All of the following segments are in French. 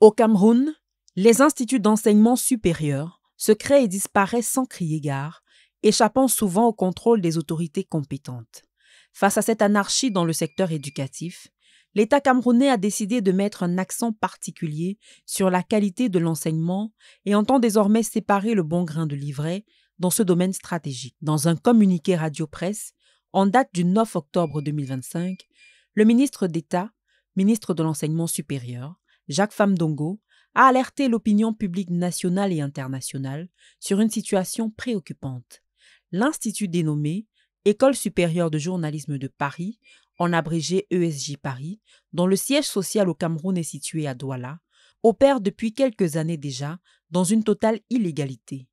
Au Cameroun, les instituts d'enseignement supérieur se créent et disparaissent sans crier gare, échappant souvent au contrôle des autorités compétentes. Face à cette anarchie dans le secteur éducatif, l'État camerounais a décidé de mettre un accent particulier sur la qualité de l'enseignement et entend désormais séparer le bon grain de l'ivraie dans ce domaine stratégique. Dans un communiqué radio-presse, en date du 9 octobre 2025, le ministre d'État, ministre de l'Enseignement supérieur, Jacques Famdongo, a alerté l'opinion publique nationale et internationale sur une situation préoccupante. L'institut dénommé École supérieure de journalisme de Paris, en abrégé ESJ Paris, dont le siège social au Cameroun est situé à Douala, opère depuis quelques années déjà dans une totale illégalité.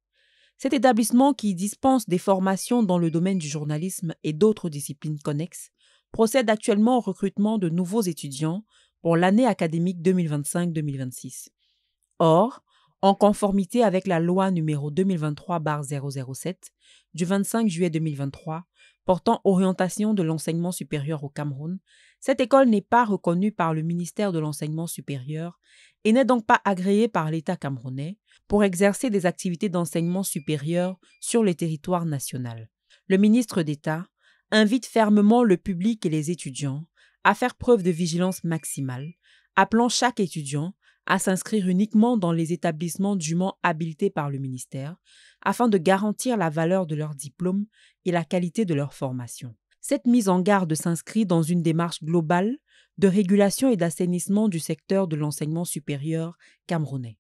Cet établissement, qui dispense des formations dans le domaine du journalisme et d'autres disciplines connexes, procède actuellement au recrutement de nouveaux étudiants pour l'année académique 2025-2026. Or, en conformité avec la loi numéro 2023/007 du 25 juillet 2023 portant orientation de l'enseignement supérieur au Cameroun, cette école n'est pas reconnue par le ministère de l'Enseignement supérieur et n'est donc pas agréée par l'État camerounais pour exercer des activités d'enseignement supérieur sur le territoire national. Le ministre d'État invite fermement le public et les étudiants à faire preuve de vigilance maximale, appelant chaque étudiant à s'inscrire uniquement dans les établissements dûment habilités par le ministère afin de garantir la valeur de leur diplôme et la qualité de leur formation. Cette mise en garde s'inscrit dans une démarche globale de régulation et d'assainissement du secteur de l'enseignement supérieur camerounais.